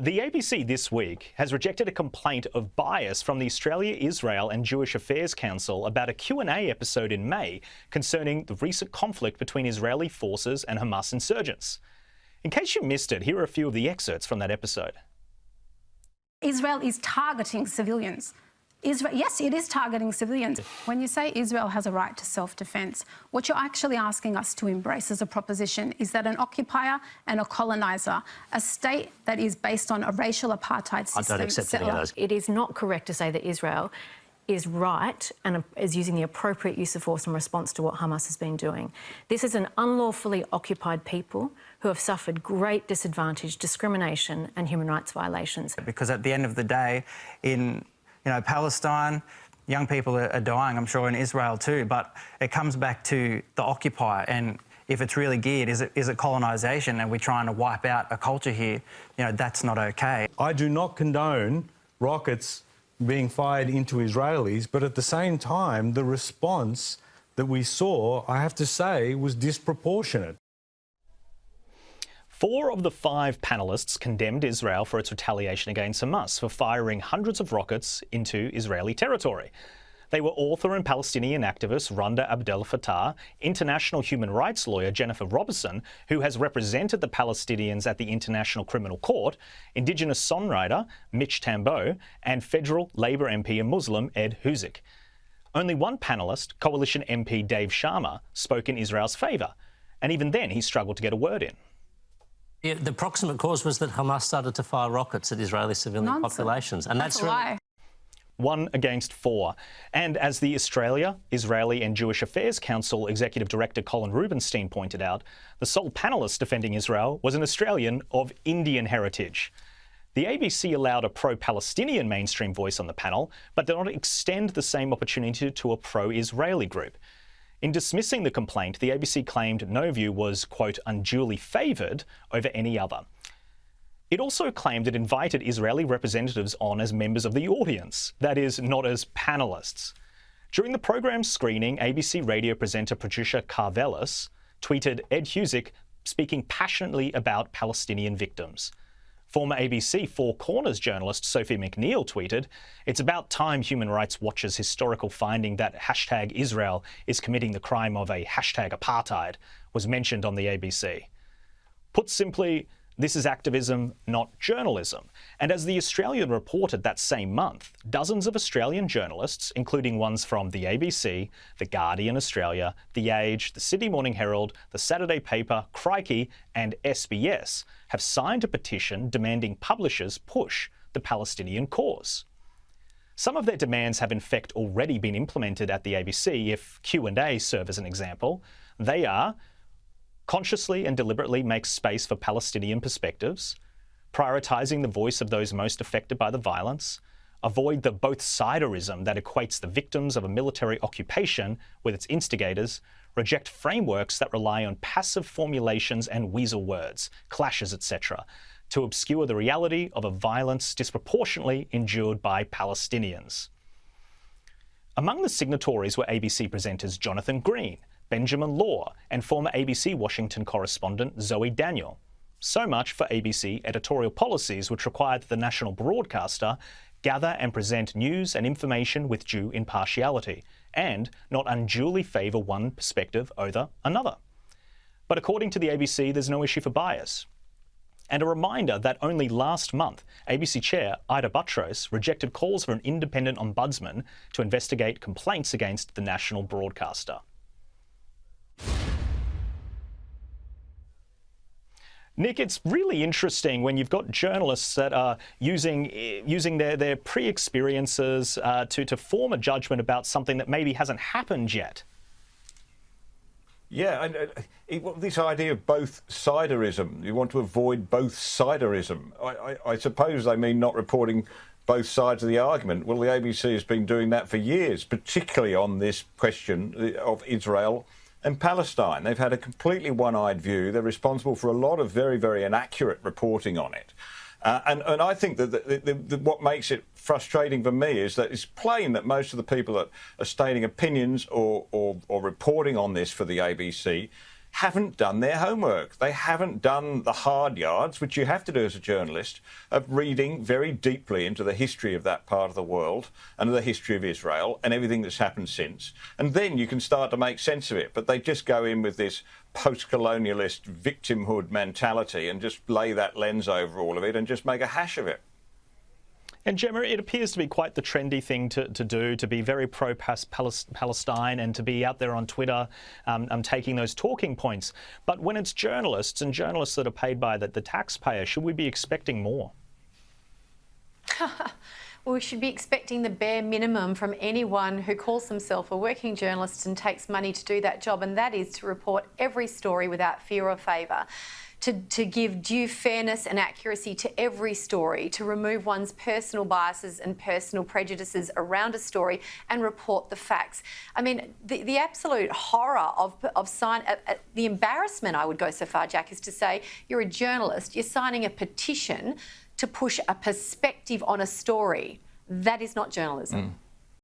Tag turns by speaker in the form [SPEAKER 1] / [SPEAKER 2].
[SPEAKER 1] The ABC this week has rejected a complaint of bias from the Australia, Israel and Jewish Affairs Council about a Q&A episode in May concerning the recent conflict between Israeli forces and Hamas insurgents. In case you missed it, here are a few of the excerpts from that episode.
[SPEAKER 2] Israel is targeting civilians. Yes, it is targeting civilians. When you say Israel has a right to self-defence, what you're actually asking us to embrace as a proposition is that an occupier and a coloniser, a state that is based on a racial apartheid system...
[SPEAKER 3] I don't accept any of those.
[SPEAKER 4] It is not correct to say that Israel is right and is using the appropriate use of force in response to what Hamas has been doing. This is an unlawfully occupied people who have suffered great disadvantage, discrimination and human rights violations.
[SPEAKER 5] Because at the end of the day, in Palestine, young people are dying, I'm sure in Israel too, but it comes back to the occupier, and if it's really geared, is it colonisation and we're trying to wipe out a culture here, that's not okay.
[SPEAKER 6] I do not condone rockets being fired into Israelis, but at the same time, the response that we saw, I have to say, was disproportionate.
[SPEAKER 1] 4 of the 5 panellists condemned Israel for its retaliation against Hamas for firing hundreds of rockets into Israeli territory. They were author and Palestinian activist Randa Abdel Fattah, international human rights lawyer Jennifer Robertson, who has represented the Palestinians at the International Criminal Court, Indigenous songwriter Mitch Tambo, and federal Labor MP and Muslim Ed Huzik. Only one panellist, Coalition MP Dave Sharma, spoke in Israel's favour, and even then he struggled to get a word in.
[SPEAKER 3] Yeah, the proximate cause was that Hamas started to fire rockets at Israeli civilian populations. And that's
[SPEAKER 2] a lie.
[SPEAKER 1] 1 against 4. And as the Australia, Israeli and Jewish Affairs Council Executive Director Colin Rubenstein pointed out, the sole panellist defending Israel was an Australian of Indian heritage. The ABC allowed a pro-Palestinian mainstream voice on the panel, but did not extend the same opportunity to a pro-Israeli group. In dismissing the complaint, the ABC claimed no view was, quote, unduly favoured over any other. It also claimed it invited Israeli representatives on as members of the audience, that is, not as panellists. During the programme's screening, ABC radio presenter Patricia Karvelis tweeted Ed Huzik speaking passionately about Palestinian victims. Former ABC Four Corners journalist Sophie McNeil tweeted, "It's about time Human Rights Watch's historical finding that hashtag Israel is committing the crime of a hashtag apartheid was mentioned on the ABC." Put simply, this is activism, not journalism. And as The Australian reported that same month, dozens of Australian journalists, including ones from the ABC, The Guardian Australia, The Age, The Sydney Morning Herald, The Saturday Paper, Crikey and SBS, have signed a petition demanding publishers push the Palestinian cause. Some of their demands have in fact already been implemented at the ABC, if Q&A serve as an example. They are: consciously and deliberately make space for Palestinian perspectives, prioritising the voice of those most affected by the violence, avoid the both-siderism that equates the victims of a military occupation with its instigators, reject frameworks that rely on passive formulations and weasel words, clashes, etc., to obscure the reality of a violence disproportionately endured by Palestinians. Among the signatories were ABC presenters Jonathan Green, Benjamin Law, and former ABC Washington correspondent Zoe Daniel. So much for ABC editorial policies, which require that the national broadcaster gather and present news and information with due impartiality, and not unduly favour one perspective over another. But according to the ABC, there's no issue for bias. And a reminder that only last month, ABC Chair Ida Buttrose rejected calls for an independent ombudsman to investigate complaints against the national broadcaster. Nick, it's really interesting when you've got journalists that are using their pre-experiences to form a judgment about something that maybe hasn't happened yet.
[SPEAKER 7] Yeah, and this idea of both-siderism, you want to avoid both-siderism. I suppose they mean not reporting both sides of the argument. Well, the ABC has been doing that for years, particularly on this question of Israel and Palestine. They've had a completely one-eyed view. They're responsible for a lot of very, very inaccurate reporting on it. And I think that what makes it frustrating for me is that it's plain that most of the people that are stating opinions or reporting on this for the ABC haven't done their homework. They haven't done the hard yards, which you have to do as a journalist, of reading very deeply into the history of that part of the world and the history of Israel and everything that's happened since. And then you can start to make sense of it. But they just go in with this post-colonialist victimhood mentality and just lay that lens over all of it and just make a hash of it.
[SPEAKER 1] And Gemma, it appears to be quite the trendy thing to do, to be very pro-Palestine and to be out there on Twitter taking those talking points. But when it's journalists and journalists that are paid by the taxpayer, should we be expecting more?
[SPEAKER 8] Well, we should be expecting the bare minimum from anyone who calls themselves a working journalist and takes money to do that job, and that is to report every story without fear or favour. To give due fairness and accuracy to every story, to remove one's personal biases and personal prejudices around a story and report the facts. I mean, the absolute horror of the embarrassment, I would go so far, Jack, is to say you're a journalist, you're signing a petition to push a perspective on a story. That is not journalism.